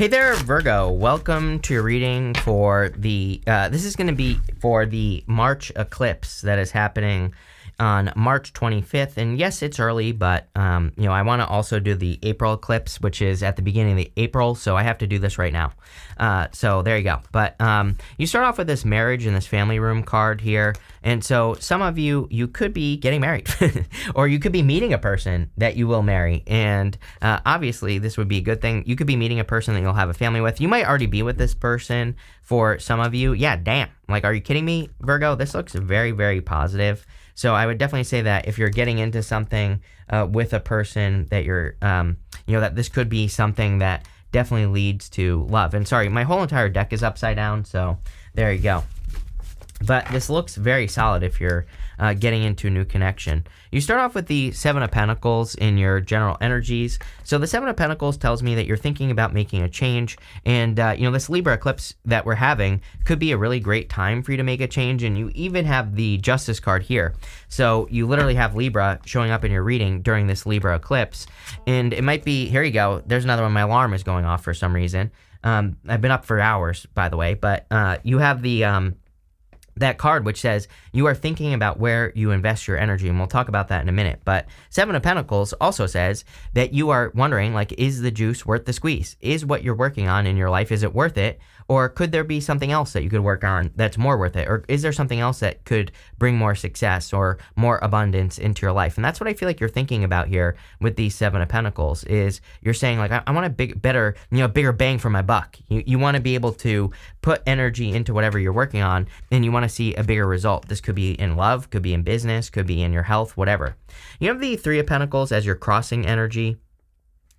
Hey there, Virgo. Welcome to your reading for this is going to be for the March eclipse that is happening on March 25th. And yes, it's early, but, I want to also do the April eclipse, which is at the beginning of the April. So I have to do this right now. So there you go. But you start off with this marriage and this family room card here. And so some of you could be getting married or you could be meeting a person that you will marry. And obviously, this would be a good thing. You could be meeting a person that you'll have a family with. You might already be with this person for some of you. Yeah, damn. Like, are you kidding me, Virgo? This looks very, very positive. So I would definitely say that if you're getting into something with a person that you're, that this could be something that definitely leads to love. And sorry, my whole entire deck is upside down. So there you go. But this looks very solid if you're getting into a new connection. You start off with the Seven of Pentacles in your general energies. So the Seven of Pentacles tells me that you're thinking about making a change. And, this Libra eclipse that we're having could be a really great time for you to make a change. And you even have the Justice card here. So you literally have Libra showing up in your reading during this Libra eclipse. And it might be, here you go. There's another one. My alarm is going off for some reason. I've been up for hours, by the way. But you have the... that card which says you are thinking about where you invest your energy, and we'll talk about that in a minute. But Seven of Pentacles also says that you are wondering, like, is the juice worth the squeeze? Is what you're working on in your life, is it worth it? Or could there be something else that you could work on that's more worth it? Or is there something else that could bring more success or more abundance into your life? And that's what I feel like you're thinking about here with these Seven of Pentacles, is you're saying, like, I want a bigger bang for my buck. You want to be able to put energy into whatever you're working on, and you want to see a bigger result. This could be in love, could be in business, could be in your health, whatever. You have the Three of Pentacles as your crossing energy.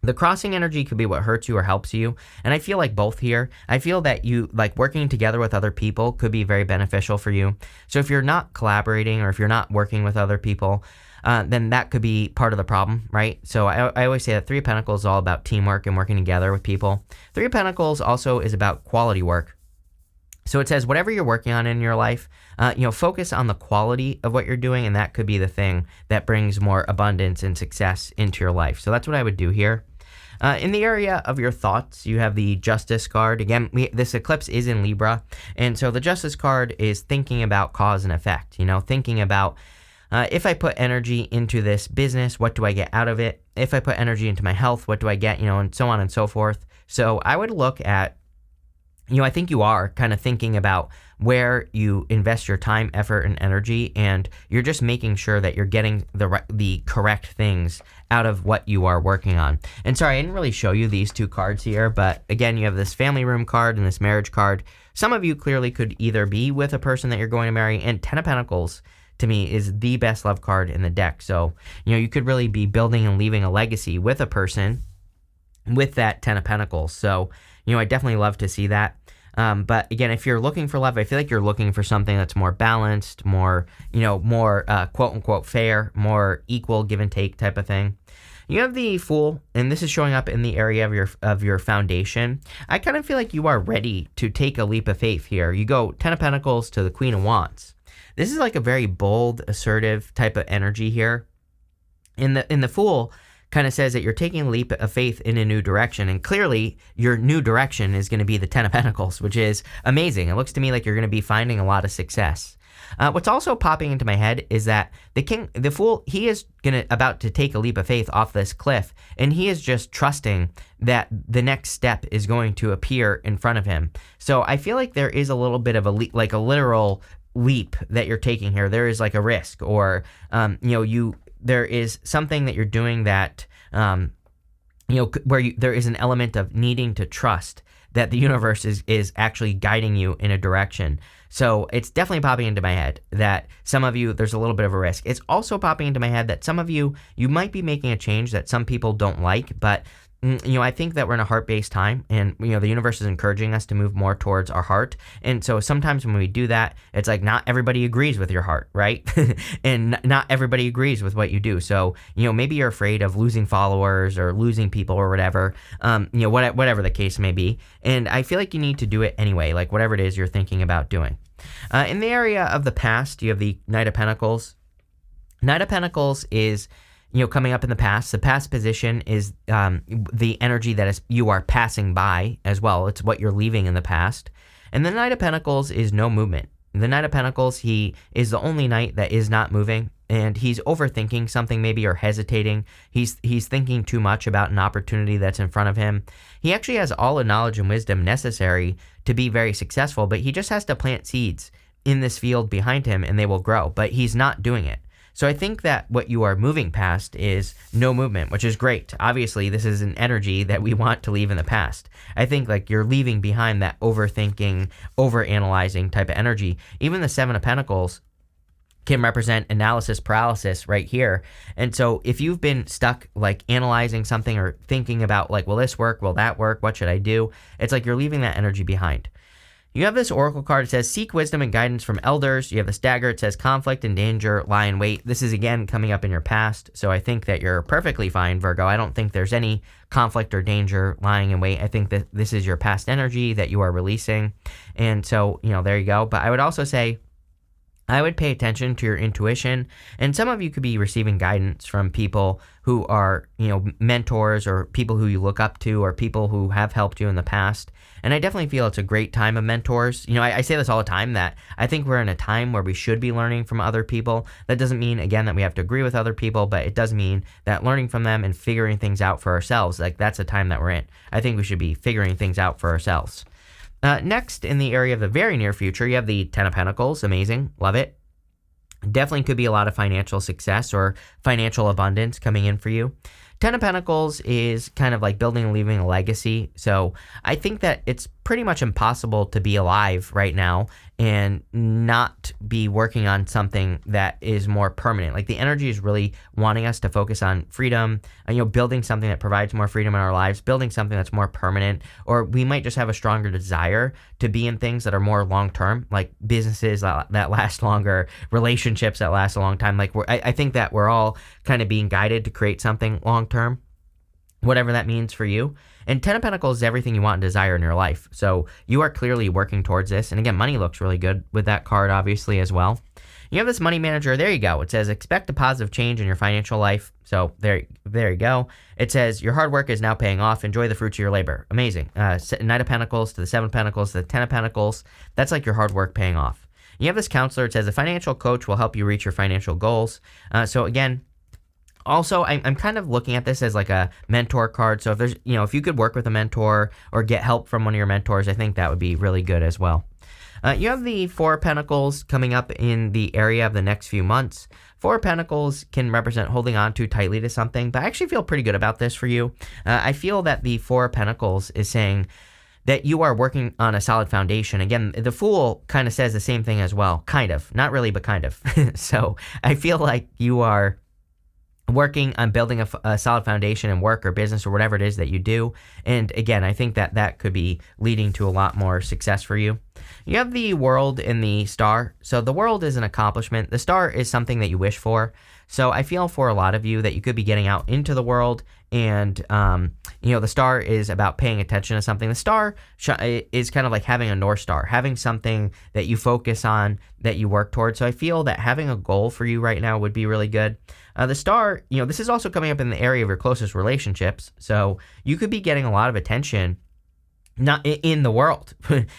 The crossing energy could be what hurts you or helps you. And I feel like both here. I feel that you, like, working together with other people could be very beneficial for you. So if you're not collaborating or if you're not working with other people, then that could be part of the problem, right? So I always say that Three of Pentacles is all about teamwork and working together with people. Three of Pentacles also is about quality work. So it says whatever you're working on in your life, focus on the quality of what you're doing, and that could be the thing that brings more abundance and success into your life. So that's what I would do here. In the area of your thoughts, you have the Justice card. Again, this eclipse is in Libra, and so the Justice card is thinking about cause and effect, thinking about if I put energy into this business, what do I get out of it? If I put energy into my health, what do I get, and so on and so forth. So I would look at, I think you are kind of thinking about where you invest your time, effort, and energy, and you're just making sure that you're getting the correct things out of what you are working on. And sorry, I didn't really show you these two cards here, but again, you have this family room card and this marriage card. Some of you clearly could either be with a person that you're going to marry, and Ten of Pentacles, to me, is the best love card in the deck. So, you could really be building and leaving a legacy with a person with that Ten of Pentacles. So, I definitely love to see that. But again, if you're looking for love, I feel like you're looking for something that's more balanced, more quote unquote fair, more equal give and take type of thing. You have the Fool, and this is showing up in the area of your foundation. I kind of feel like you are ready to take a leap of faith here. You go Ten of Pentacles to the Queen of Wands. This is like a very bold, assertive type of energy here. In the Fool kind of says that you're taking a leap of faith in a new direction, and clearly your new direction is going to be the Ten of Pentacles, which is amazing. It looks to me like you're going to be finding a lot of success. What's also popping into my head is that the Fool, he is about to take a leap of faith off this cliff, and he is just trusting that the next step is going to appear in front of him. So I feel like there is a little bit of a literal leap that you're taking here. There is like a risk, or there is something that you're doing that, there is an element of needing to trust that the universe is actually guiding you in a direction. So it's definitely popping into my head that some of you, there's a little bit of a risk. It's also popping into my head that some of you might be making a change that some people don't like, but I think that we're in a heart-based time, and, the universe is encouraging us to move more towards our heart. And so sometimes when we do that, it's like not everybody agrees with your heart, right? And not everybody agrees with what you do. So, maybe you're afraid of losing followers or losing people or whatever, whatever the case may be. And I feel like you need to do it anyway, like whatever it is you're thinking about doing. In the area of the past, you have the Knight of Pentacles. Knight of Pentacles is coming up in the past. The past position is the energy that is you are passing by as well. It's what you're leaving in the past. And the Knight of Pentacles is no movement. The Knight of Pentacles, he is the only knight that is not moving, and he's overthinking something maybe or hesitating. He's thinking too much about an opportunity that's in front of him. He actually has all the knowledge and wisdom necessary to be very successful, but he just has to plant seeds in this field behind him and they will grow, but he's not doing it. So I think that what you are moving past is no movement, which is great. Obviously, this is an energy that we want to leave in the past. I think like you're leaving behind that overthinking, overanalyzing type of energy. Even the Seven of Pentacles can represent analysis paralysis right here. And so if you've been stuck like analyzing something or thinking about like, will this work? Will that work? What should I do? It's like you're leaving that energy behind. You have this oracle card. It says, seek wisdom and guidance from elders. You have this dagger. It says, conflict and danger lie in wait. This is, again, coming up in your past. So I think that you're perfectly fine, Virgo. I don't think there's any conflict or danger lying in wait. I think that this is your past energy that you are releasing. And so, there you go. But I would also say, I would pay attention to your intuition, and some of you could be receiving guidance from people who are, mentors or people who you look up to or people who have helped you in the past. And I definitely feel it's a great time of mentors. I say this all the time that I think we're in a time where we should be learning from other people. That doesn't mean, again, that we have to agree with other people, but it does mean that learning from them and figuring things out for ourselves, like that's a time that we're in. I think we should be figuring things out for ourselves. Next, in the area of the very near future, you have the Ten of Pentacles. Amazing. Love it. Definitely could be a lot of financial success or financial abundance coming in for you. Ten of Pentacles is kind of like building and leaving a legacy. So I think that it's pretty much impossible to be alive right now and not be working on something that is more permanent. Like the energy is really wanting us to focus on freedom, building something that provides more freedom in our lives, building something that's more permanent, or we might just have a stronger desire to be in things that are more long-term, like businesses that last longer, relationships that last a long time. Like I think that we're all kind of being guided to create something long-term, whatever that means for you. And Ten of Pentacles is everything you want and desire in your life. So you are clearly working towards this. And again, money looks really good with that card, obviously, as well. You have this money manager. There you go. It says, expect a positive change in your financial life. So there you go. It says, your hard work is now paying off. Enjoy the fruits of your labor. Amazing. Knight of Pentacles to the Seven of Pentacles to the Ten of Pentacles. That's like your hard work paying off. You have this counselor. It says, a financial coach will help you reach your financial goals. So again, also, I'm kind of looking at this as like a mentor card. So if there's, if you could work with a mentor or get help from one of your mentors, I think that would be really good as well. You have the Four of Pentacles coming up in the area of the next few months. Four of Pentacles can represent holding on too tightly to something, but I actually feel pretty good about this for you. I feel that the Four of Pentacles is saying that you are working on a solid foundation. Again, the Fool kind of says the same thing as well. Kind of. Not really, but kind of. So I feel like you are working on building a solid foundation in work or business or whatever it is that you do. And again, I think that could be leading to a lot more success for you. You have the World and the Star. So the World is an accomplishment. The Star is something that you wish for. So I feel for a lot of you that you could be getting out into the world, and the Star is about paying attention to something. The Star is kind of like having a North Star, having something that you focus on, that you work towards. So I feel that having a goal for you right now would be really good. The Star, this is also coming up in the area of your closest relationships. So you could be getting a lot of attention, not in the world,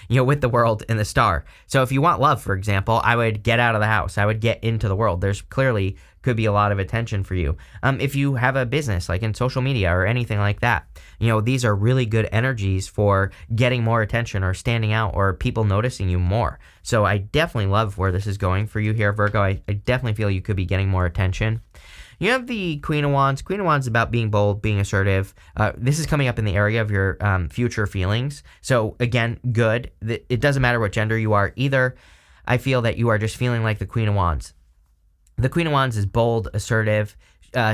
with the World and the Star. So if you want love, for example, I would get out of the house. I would get into the world. There's clearly could be a lot of attention for you. If you have a business like in social media or anything like that, these are really good energies for getting more attention or standing out or people noticing you more. So I definitely love where this is going for you here, Virgo. I definitely feel you could be getting more attention. You have the Queen of Wands. Queen of Wands is about being bold, being assertive. This is coming up in the area of your future feelings. So again, good. It doesn't matter what gender you are either. I feel that you are just feeling like the Queen of Wands. The Queen of Wands is bold, assertive.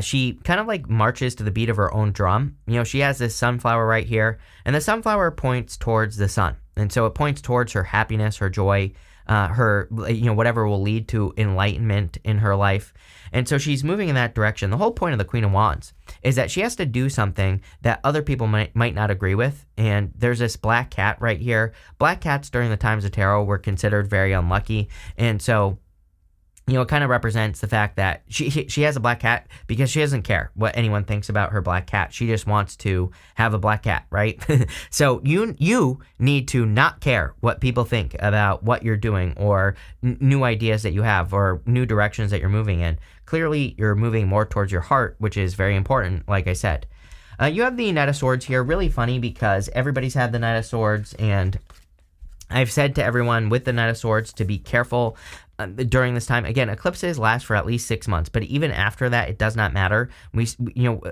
She kind of like marches to the beat of her own drum. She has this sunflower right here, and the sunflower points towards the sun. And so it points towards her happiness, her joy, her, whatever will lead to enlightenment in her life. And so she's moving in that direction. The whole point of the Queen of Wands is that she has to do something that other people might not agree with. And there's this black cat right here. Black cats during the times of tarot were considered very unlucky. And so, it kind of represents the fact that she has a black cat because she doesn't care what anyone thinks about her black cat. She just wants to have a black cat, right? So you need to not care what people think about what you're doing or new ideas that you have or new directions that you're moving in. Clearly, you're moving more towards your heart, which is very important, like I said. You have the Knight of Swords here. Really funny because everybody's had the Knight of Swords, and I've said to everyone with the Knight of Swords to be careful during this time. Again, eclipses last for at least 6 months, but even after that, it does not matter.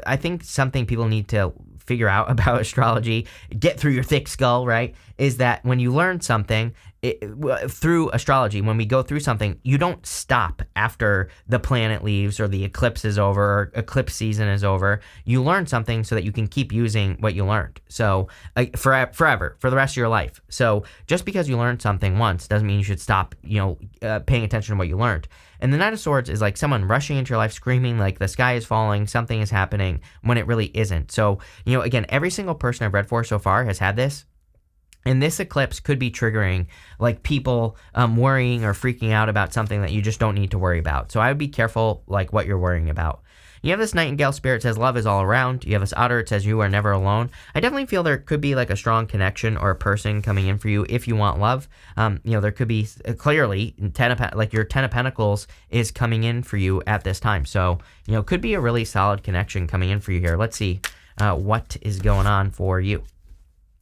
I think something people need to figure out about astrology, get through your thick skull, right, is that when you learn something through astrology, when we go through something, you don't stop after the planet leaves or the eclipse is over or eclipse season is over. You learn something so that you can keep using what you learned. So forever, for the rest of your life. So just because you learned something once doesn't mean you should stop, paying attention to what you learned. And the Knight of Swords is like someone rushing into your life screaming like the sky is falling, something is happening, when it really isn't. So, again, every single person I've read for so far has had this. And this eclipse could be triggering like people worrying or freaking out about something that you just don't need to worry about. So I would be careful like what you're worrying about. You have this Nightingale spirit says love is all around. You have this Otter, it says you are never alone. I definitely feel there could be like a strong connection or a person coming in for you if you want love. There could be clearly your Ten of Pentacles is coming in for you at this time. So, could be a really solid connection coming in for you here. Let's see what is going on for you.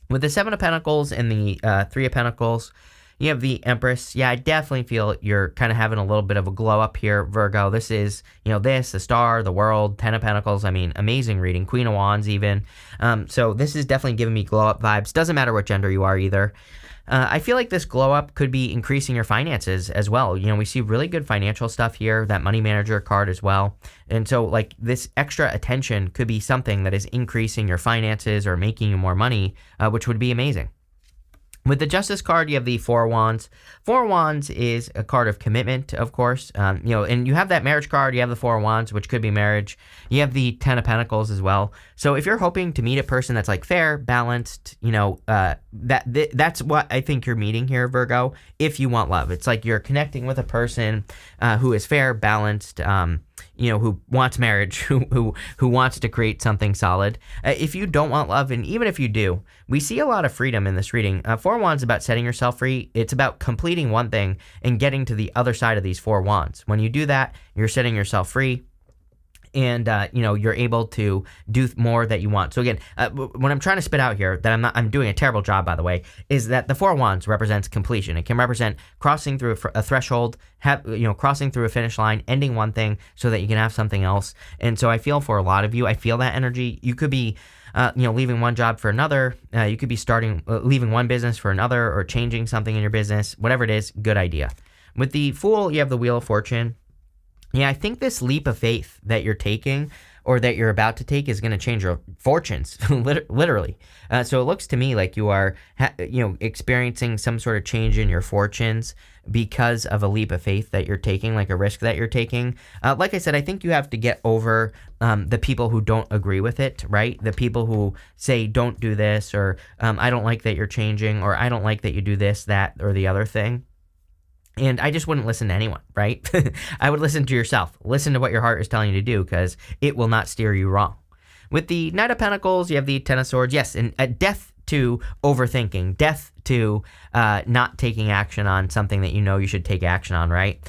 With the Seven of Pentacles and the Three of Pentacles, you have the Empress. Yeah, I definitely feel you're kind of having a little bit of a glow up here, Virgo. This is, the Star, the World, Ten of Pentacles. I mean, amazing reading. Queen of Wands even. So this is definitely giving me glow up vibes. Doesn't matter what gender you are either. I feel like this glow up could be increasing your finances as well. We see really good financial stuff here, that money manager card as well. And so like this extra attention could be something that is increasing your finances or making you more money, which would be amazing. With the Justice card, you have the Four of Wands. Four of Wands is a card of commitment, of course. And you have that marriage card. You have the Four of Wands, which could be marriage. You have the Ten of Pentacles as well. So if you're hoping to meet a person that's like fair, balanced, that's what I think you're meeting here, Virgo. If you want love, it's like you're connecting with a person who is fair, balanced, who wants marriage, who wants to create something solid. If you don't want love, and even if you do, we see a lot of freedom in this reading. Four of Wands is about setting yourself free. It's about completing one thing and getting to the other side of these Four Wands. When you do that, you're setting yourself free. And, you're able to do more that you want. So again, what I'm trying to spit out here, that I'm doing a terrible job, by the way, is that the Four of Wands represents completion. It can represent crossing through a threshold, crossing through a finish line, ending one thing so that you can have something else. And so I feel for a lot of you, I feel that energy. You could be, leaving one job for another. You could be leaving one business for another or changing something in your business. Whatever it is, good idea. With the Fool, you have the Wheel of Fortune. Yeah, I think this leap of faith that you're taking or that you're about to take is going to change your fortunes, literally. So it looks to me like you are, experiencing some sort of change in your fortunes because of a leap of faith that you're taking, like a risk that you're taking. Like I said, I think you have to get over the people who don't agree with it, right? The people who say, don't do this, or I don't like that you're changing, or I don't like that you do this, that, or the other thing. And I just wouldn't listen to anyone, right? I would listen to yourself. Listen to what your heart is telling you to do, because it will not steer you wrong. With the Knight of Pentacles, you have the Ten of Swords. Yes, and death to overthinking. Death to not taking action on something that you should take action on, right?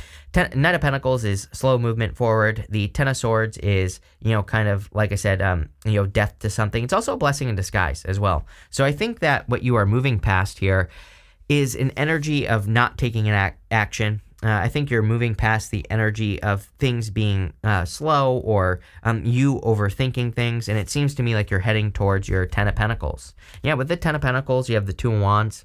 Knight of Pentacles is slow movement forward. The Ten of Swords is, kind of, like I said, death to something. It's also a blessing in disguise as well. So I think that what you are moving past here is an energy of not taking an action. I think you're moving past the energy of things being slow or you overthinking things, and it seems to me like you're heading towards your Ten of Pentacles. Yeah, with the Ten of Pentacles, you have the Two of Wands.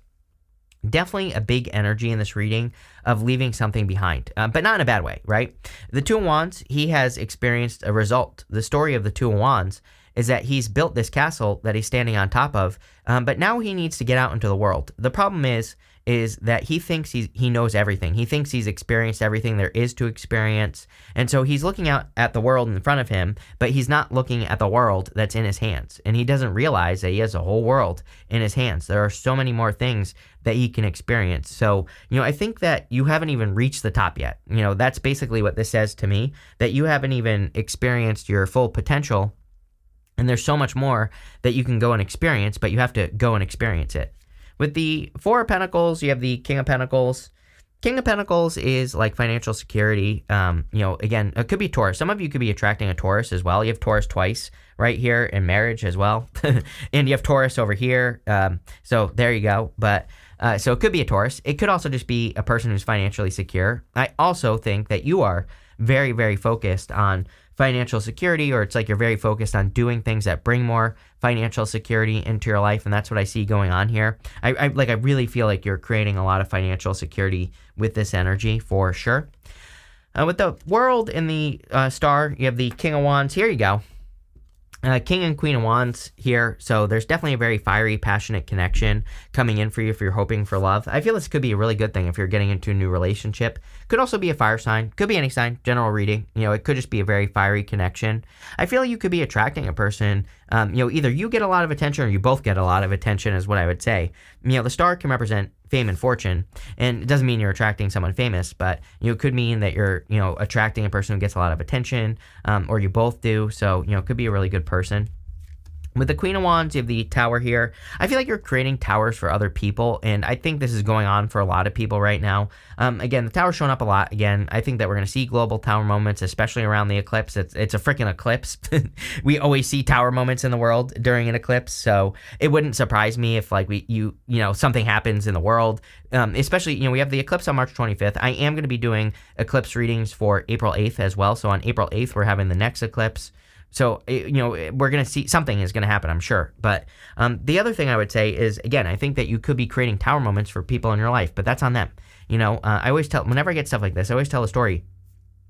Definitely a big energy in this reading of leaving something behind, but not in a bad way, right? The Two of Wands, he has experienced a result. The story of the Two of Wands is that he's built this castle that he's standing on top of, but now he needs to get out into the world. The problem is that he thinks he knows everything. He thinks he's experienced everything there is to experience. And so he's looking out at the world in front of him, but he's not looking at the world that's in his hands. And he doesn't realize that he has a whole world in his hands. There are so many more things that he can experience. So, I think that you haven't even reached the top yet. That's basically what this says to me, that you haven't even experienced your full potential. And there's so much more that you can go and experience, but you have to go and experience it. With the Four of Pentacles, you have the King of Pentacles. King of Pentacles is like financial security. Again, it could be Taurus. Some of you could be attracting a Taurus as well. You have Taurus twice right here in marriage as well. And you have Taurus over here. So there you go. But so it could be a Taurus. It could also just be a person who's financially secure. I also think that you are very, very focused on financial security, or it's like you're very focused on doing things that bring more financial security into your life, and that's what I see going on here. I really feel like you're creating a lot of financial security with this energy for sure. With the World and the Star, you have the King of Wands. Here you go. King and Queen of Wands here. So there's definitely a very fiery, passionate connection coming in for you if you're hoping for love. I feel this could be a really good thing if you're getting into a new relationship. Could also be a fire sign. Could be any sign. General reading. It could just be a very fiery connection. I feel you could be attracting a person. Either you get a lot of attention or you both get a lot of attention is what I would say. The star can represent fame and fortune, and it doesn't mean you're attracting someone famous, but it could mean that you're attracting a person who gets a lot of attention, or you both do. So it could be a really good person. With the Queen of Wands, you have the Tower here. I feel like you're creating towers for other people, and I think this is going on for a lot of people right now. Again, the Tower's showing up a lot. Again, I think that we're going to see global tower moments, especially around the eclipse. It's a freaking eclipse. We always see tower moments in the world during an eclipse, so it wouldn't surprise me if something happens in the world. Especially, we have the eclipse on March 25th. I am going to be doing eclipse readings for April 8th as well. So on April 8th, we're having the next eclipse. So, we're going to see something is going to happen, I'm sure. But the other thing I would say is, again, I think that you could be creating tower moments for people in your life, but that's on them. I always tell, whenever I get stuff like this, I always tell a story.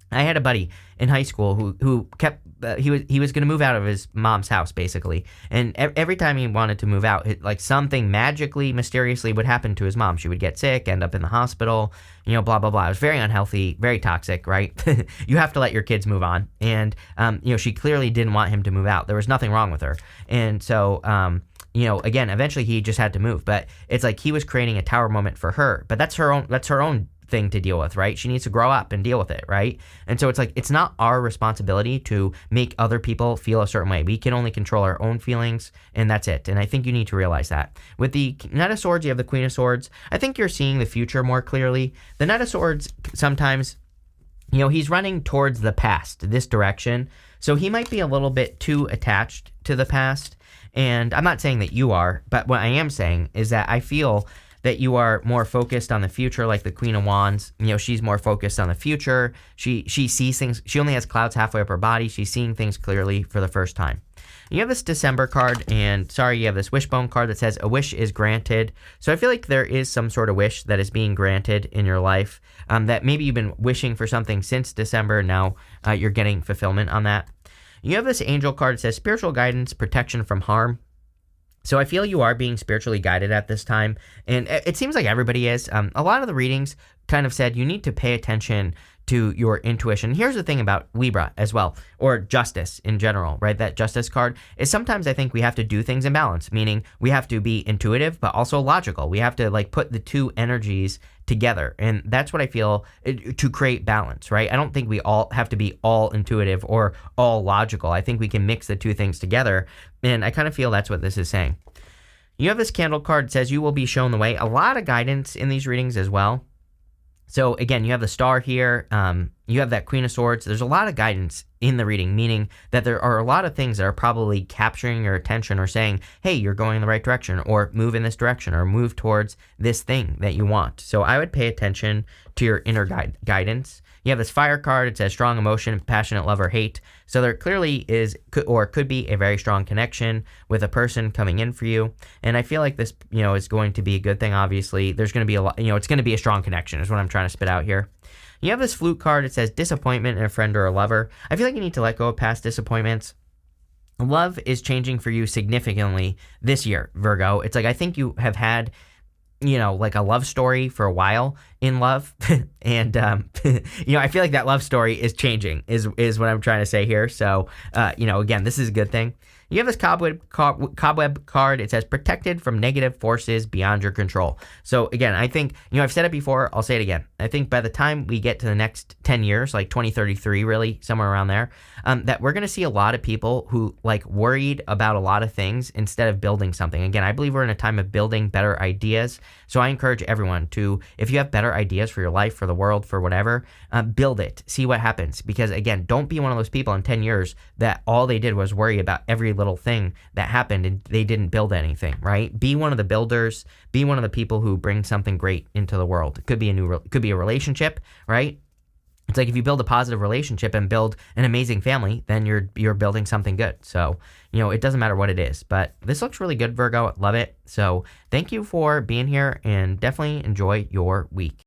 I had a buddy in high school who kept he was going to move out of his mom's house basically, and every time he wanted to move out, something magically, mysteriously would happen to his mom. She would get sick, end up in the hospital, blah blah blah. It was very unhealthy, very toxic, right? You have to let your kids move on, and she clearly didn't want him to move out. There was nothing wrong with her, and so again, eventually he just had to move. But it's like he was creating a tower moment for her, but that's her own thing to deal with, right? She needs to grow up and deal with it, right? And so it's like, it's not our responsibility to make other people feel a certain way. We can only control our own feelings, and that's it. And I think you need to realize that. With the Knight of Swords, you have the Queen of Swords. I think you're seeing the future more clearly. The Knight of Swords, sometimes, he's running towards the past, this direction. So he might be a little bit too attached to the past. And I'm not saying that you are, but what I am saying is that I feel that you are more focused on the future, like the Queen of Wands. She's more focused on the future. She sees things. She only has clouds halfway up her body. She's seeing things clearly for the first time. You have this December card, and you have this Wishbone card that says a wish is granted. So I feel like there is some sort of wish that is being granted in your life, that maybe you've been wishing for something since December. Now you're getting fulfillment on that. You have this Angel card that says spiritual guidance, protection from harm. So I feel you are being spiritually guided at this time, and it seems like everybody is. A lot of the readings kind of said you need to pay attention to your intuition. Here's the thing about Libra as well, or justice in general, right? That justice card is sometimes I think we have to do things in balance, meaning we have to be intuitive, but also logical. We have to put the two energies together. And that's what I feel to create balance, right? I don't think we all have to be all intuitive or all logical. I think we can mix the two things together. And I kind of feel that's what this is saying. You have this Candle card that says you will be shown the way. A lot of guidance in these readings as well. So again, you have the Star here, you have that Queen of Swords. There's a lot of guidance in the reading, meaning that there are a lot of things that are probably capturing your attention or saying, hey, you're going in the right direction, or move in this direction, or move towards this thing that you want. So I would pay attention to your inner guidance. You have this Fire card. It says strong emotion, passionate love or hate. So there clearly is, or could be, a very strong connection with a person coming in for you. And I feel like this, is going to be a good thing. Obviously, there's going to be a lot, it's going to be a strong connection is what I'm trying to spit out here. You have this Flute card. It says disappointment in a friend or a lover. I feel like you need to let go of past disappointments. love is changing for you significantly this year, Virgo. It's like I think you have had, like a love story for a while in love. And, I feel like that love story is changing, is what I'm trying to say here. So, again, this is a good thing. You have this cobweb card. It says protected from negative forces beyond your control. So again, I think, I've said it before, I'll say it again. I think by the time we get to the next 10 years, like 2033, really, somewhere around there, that we're going to see a lot of people who like worried about a lot of things instead of building something. Again, I believe we're in a time of building better ideas. So I encourage everyone to, if you have better ideas for your life, for the world, for whatever, build it, see what happens. Because again, don't be one of those people in 10 years that all they did was worry about every little thing that happened and they didn't build anything, right? Be one of the builders, be one of the people who bring something great into the world. It could be a relationship, right? It's like if you build a positive relationship and build an amazing family, then you're building something good. So, it doesn't matter what it is, but this looks really good, Virgo. Love it. So thank you for being here and definitely enjoy your week.